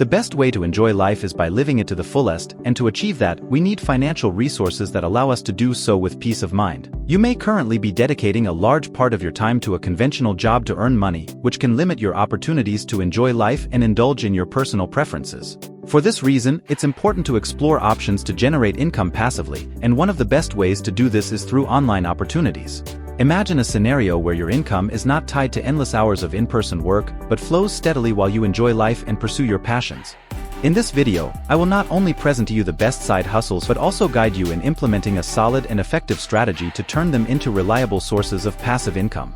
The best way to enjoy life is by living it to the fullest, and to achieve that, we need financial resources that allow us to do so with peace of mind. You may currently be dedicating a large part of your time to a conventional job to earn money, which can limit your opportunities to enjoy life and indulge in your personal preferences. For this reason, it's important to explore options to generate income passively, and one of the best ways to do this is through online opportunities. Imagine a scenario where your income is not tied to endless hours of in-person work, but flows steadily while you enjoy life and pursue your passions. In this video, I will not only present to you the best side hustles but also guide you in implementing a solid and effective strategy to turn them into reliable sources of passive income.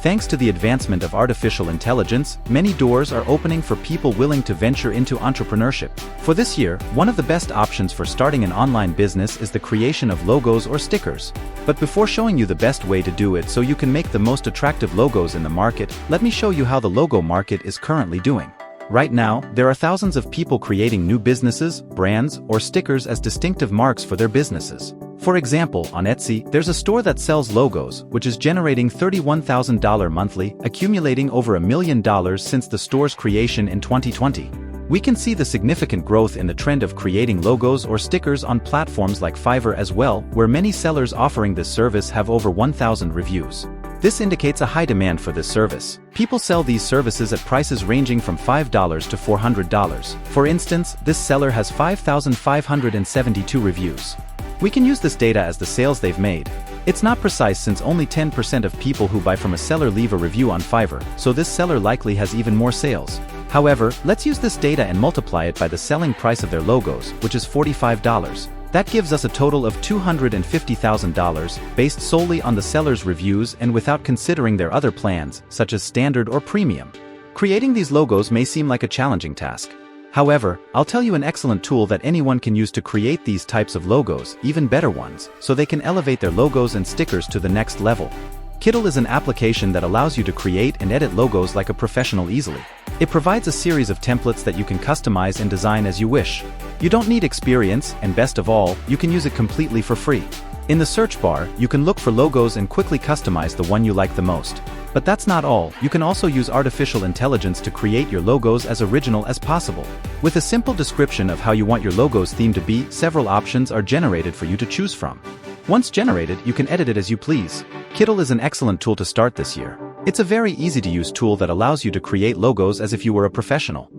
Thanks to the advancement of artificial intelligence, many doors are opening for people willing to venture into entrepreneurship. For this year, one of the best options for starting an online business is the creation of logos or stickers. But before showing you the best way to do it so you can make the most attractive logos in the market, let me show you how the logo market is currently doing. Right now, there are thousands of people creating new businesses, brands, or stickers as distinctive marks for their businesses. For example, on Etsy, there's a store that sells logos, which is generating $31,000 monthly, accumulating over $1 million since the store's creation in 2020. We can see the significant growth in the trend of creating logos or stickers on platforms like Fiverr as well, where many sellers offering this service have over 1,000 reviews. This indicates a high demand for this service. People sell these services at prices ranging from $5 to $400. For instance, this seller has 5,572 reviews. We can use this data as the sales they've made. It's not precise since only 10% of people who buy from a seller leave a review on Fiverr, so this seller likely has even more sales. However, let's use this data and multiply it by the selling price of their logos, which is $45. That gives us a total of $250,000, based solely on the seller's reviews and without considering their other plans, such as standard or premium. Creating these logos may seem like a challenging task. However, I'll tell you an excellent tool that anyone can use to create these types of logos, even better ones, so they can elevate their logos and stickers to the next level. Kittl is an application that allows you to create and edit logos like a professional easily. It provides a series of templates that you can customize and design as you wish. You don't need experience, and best of all, you can use it completely for free. In the search bar, you can look for logos and quickly customize the one you like the most. But that's not all, you can also use artificial intelligence to create your logos as original as possible. With a simple description of how you want your logo's theme to be, several options are generated for you to choose from. Once generated, you can edit it as you please. Kittl is an excellent tool to start this year. It's a very easy-to-use tool that allows you to create logos as if you were a professional.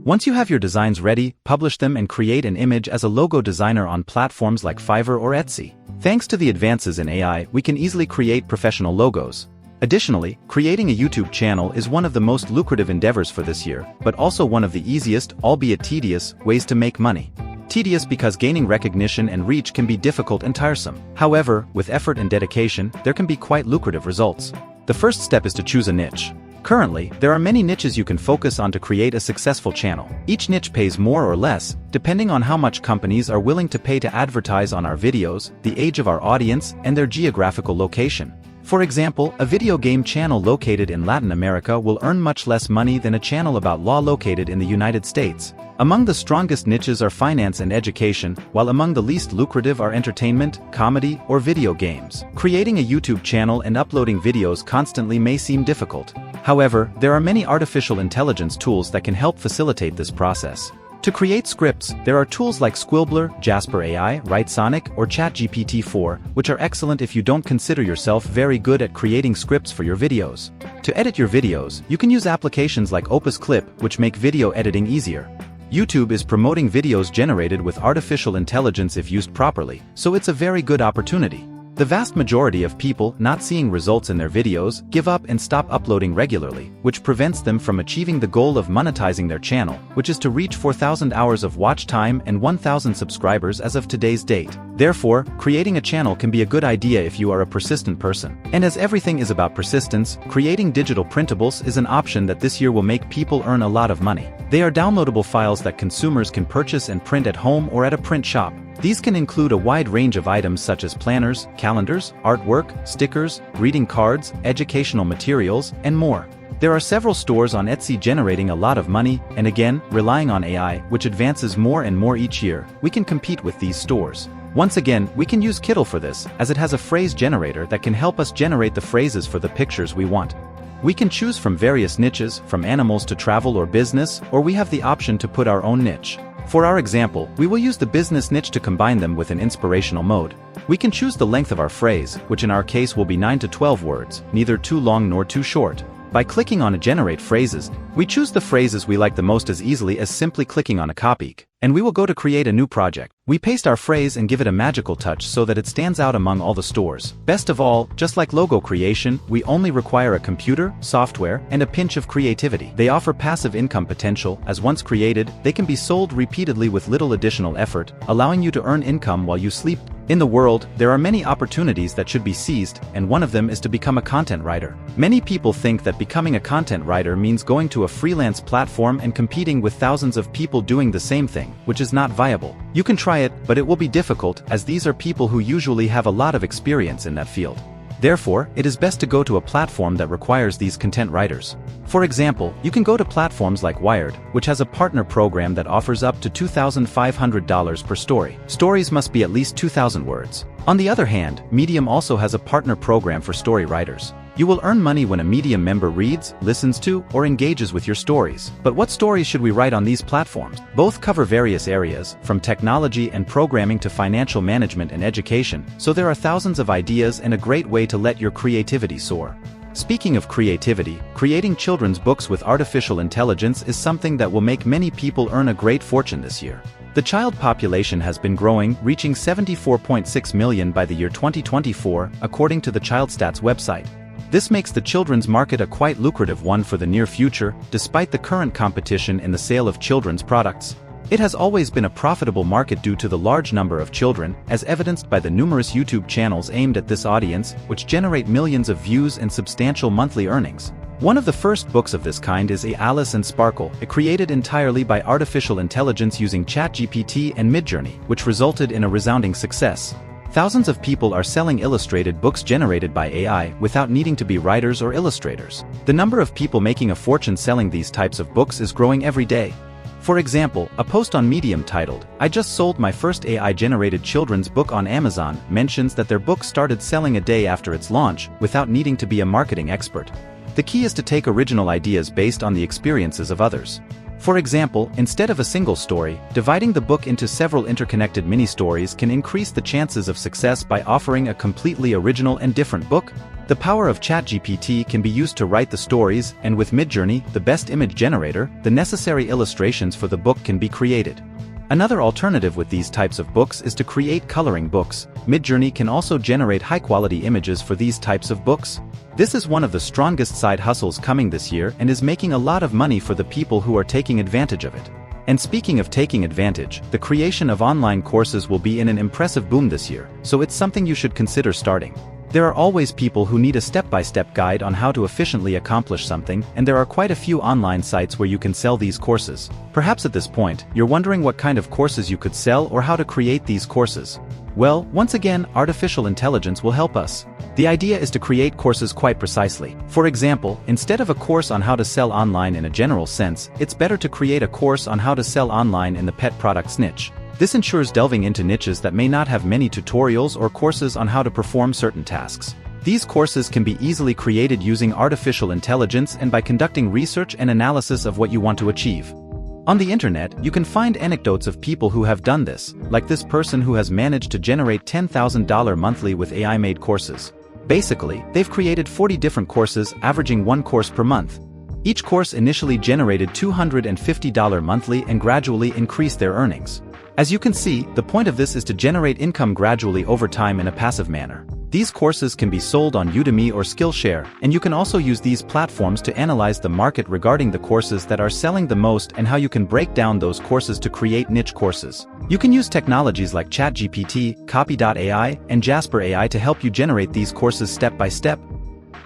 Once you have your designs ready, publish them and create an image as a logo designer on platforms like Fiverr or Etsy. Thanks to the advances in AI, we can easily create professional logos. Additionally, creating a YouTube channel is one of the most lucrative endeavors for this year, but also one of the easiest, albeit tedious, ways to make money. Tedious because gaining recognition and reach can be difficult and tiresome. However, with effort and dedication, there can be quite lucrative results. The first step is to choose a niche. Currently, there are many niches you can focus on to create a successful channel. Each niche pays more or less, depending on how much companies are willing to pay to advertise on our videos, the age of our audience, and their geographical location. For example, a video game channel located in Latin America will earn much less money than a channel about law located in the United States. Among the strongest niches are finance and education, while among the least lucrative are entertainment, comedy, or video games. Creating a YouTube channel and uploading videos constantly may seem difficult. However, there are many artificial intelligence tools that can help facilitate this process. To create scripts, there are tools like Squilblr, Jasper AI, WriteSonic, or ChatGPT-4, which are excellent if you don't consider yourself very good at creating scripts for your videos. To edit your videos, you can use applications like Opus Clip, which make video editing easier. YouTube is promoting videos generated with artificial intelligence if used properly, so it's a very good opportunity. The vast majority of people not seeing results in their videos give up and stop uploading regularly, which prevents them from achieving the goal of monetizing their channel, which is to reach 4,000 hours of watch time and 1,000 subscribers as of today's date. Therefore, creating a channel can be a good idea if you are a persistent person. And as everything is about persistence, creating digital printables is an option that this year will make people earn a lot of money. They are downloadable files that consumers can purchase and print at home or at a print shop. These can include a wide range of items such as planners, calendars, artwork, stickers, greeting cards, educational materials, and more. There are several stores on Etsy generating a lot of money, and again, relying on AI, which advances more and more each year, we can compete with these stores. Once again, we can use Kittl for this, as it has a phrase generator that can help us generate the phrases for the pictures we want. We can choose from various niches, from animals to travel or business, or we have the option to put our own niche. For our example, we will use the business niche to combine them with an inspirational mode. We can choose the length of our phrase, which in our case will be 9 to 12 words, neither too long nor too short. By clicking on Generate Phrases, we choose the phrases we like the most as easily as simply clicking on a copy, and we will go to create a new project. We paste our phrase and give it a magical touch so that it stands out among all the stores. Best of all, just like logo creation, we only require a computer, software, and a pinch of creativity. They offer passive income potential, as once created, they can be sold repeatedly with little additional effort, allowing you to earn income while you sleep. In the world, there are many opportunities that should be seized, and one of them is to become a content writer. Many people think that becoming a content writer means going to a freelance platform and competing with thousands of people doing the same thing, which is not viable. You can try it, but it will be difficult, as these are people who usually have a lot of experience in that field. Therefore, it is best to go to a platform that requires these content writers. For example, you can go to platforms like Wired, which has a partner program that offers up to $2,500 per story. Stories must be at least 2,000 words. On the other hand, Medium also has a partner program for story writers. You will earn money when a Medium member reads, listens to, or engages with your stories. But what stories should we write on these platforms? Both cover various areas, from technology and programming to financial management and education, so there are thousands of ideas and a great way to let your creativity soar. Speaking of creativity, creating children's books with artificial intelligence is something that will make many people earn a great fortune this year. The child population has been growing, reaching 74.6 million by the year 2024, according to the ChildStats website. This makes the children's market a quite lucrative one for the near future, despite the current competition in the sale of children's products. It has always been a profitable market due to the large number of children, as evidenced by the numerous YouTube channels aimed at this audience, which generate millions of views and substantial monthly earnings. One of the first books of this kind is Alice and Sparkle, created entirely by artificial intelligence using ChatGPT and Midjourney, which resulted in a resounding success. Thousands of people are selling illustrated books generated by AI without needing to be writers or illustrators. The number of people making a fortune selling these types of books is growing every day. For example, a post on Medium titled, "I just sold my first AI-generated children's book on Amazon," mentions that their book started selling a day after its launch, without needing to be a marketing expert. The key is to take original ideas based on the experiences of others. For example, instead of a single story, dividing the book into several interconnected mini-stories can increase the chances of success by offering a completely original and different book. The power of ChatGPT can be used to write the stories, and with Midjourney, the best image generator, the necessary illustrations for the book can be created. Another alternative with these types of books is to create coloring books. Midjourney can also generate high-quality images for these types of books. This is one of the strongest side hustles coming this year and is making a lot of money for the people who are taking advantage of it. And speaking of taking advantage, the creation of online courses will be in an impressive boom this year, so it's something you should consider starting. There are always people who need a step-by-step guide on how to efficiently accomplish something, and there are quite a few online sites where you can sell these courses. Perhaps at this point, you're wondering what kind of courses you could sell or how to create these courses. Well, once again, artificial intelligence will help us. The idea is to create courses quite precisely. For example, instead of a course on how to sell online in a general sense, it's better to create a course on how to sell online in the pet products niche. This ensures delving into niches that may not have many tutorials or courses on how to perform certain tasks. These courses can be easily created using artificial intelligence and by conducting research and analysis of what you want to achieve. On the internet, you can find anecdotes of people who have done this, like this person who has managed to generate $10,000 monthly with AI-made courses. Basically, they've created 40 different courses, averaging one course per month. Each course initially generated $250 monthly and gradually increased their earnings. As you can see, the point of this is to generate income gradually over time in a passive manner. These courses can be sold on Udemy or Skillshare, and you can also use these platforms to analyze the market regarding the courses that are selling the most and how you can break down those courses to create niche courses. You can use technologies like ChatGPT, Copy.ai, and Jasper AI to help you generate these courses step by step.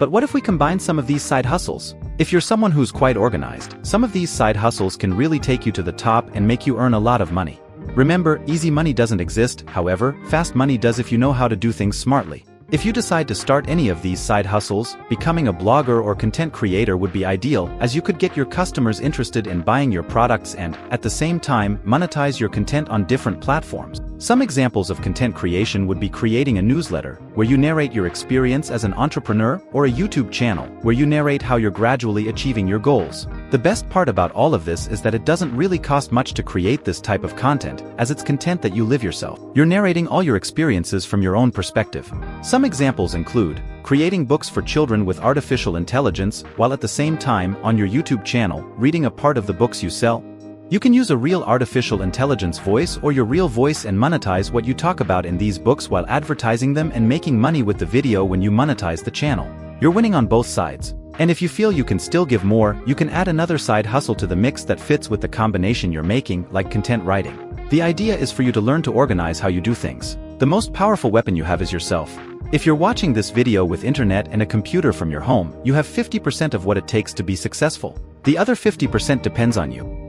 But what if we combine some of these side hustles? If you're someone who's quite organized, some of these side hustles can really take you to the top and make you earn a lot of money. Remember, easy money doesn't exist, however, fast money does if you know how to do things smartly. If you decide to start any of these side hustles, becoming a blogger or content creator would be ideal, as you could get your customers interested in buying your products and, at the same time, monetize your content on different platforms. Some examples of content creation would be creating a newsletter, where you narrate your experience as an entrepreneur, or a YouTube channel, where you narrate how you're gradually achieving your goals. The best part about all of this is that it doesn't really cost much to create this type of content, as it's content that you live yourself. You're narrating all your experiences from your own perspective. Some examples include creating books for children with artificial intelligence, while at the same time, on your YouTube channel, reading a part of the books you sell. You can use a real artificial intelligence voice or your real voice and monetize what you talk about in these books while advertising them and making money with the video when you monetize the channel. You're winning on both sides. And if you feel you can still give more, you can add another side hustle to the mix that fits with the combination you're making, like content writing. The idea is for you to learn to organize how you do things. The most powerful weapon you have is yourself. If you're watching this video with internet and a computer from your home, you have 50% of what it takes to be successful. The other 50% depends on you.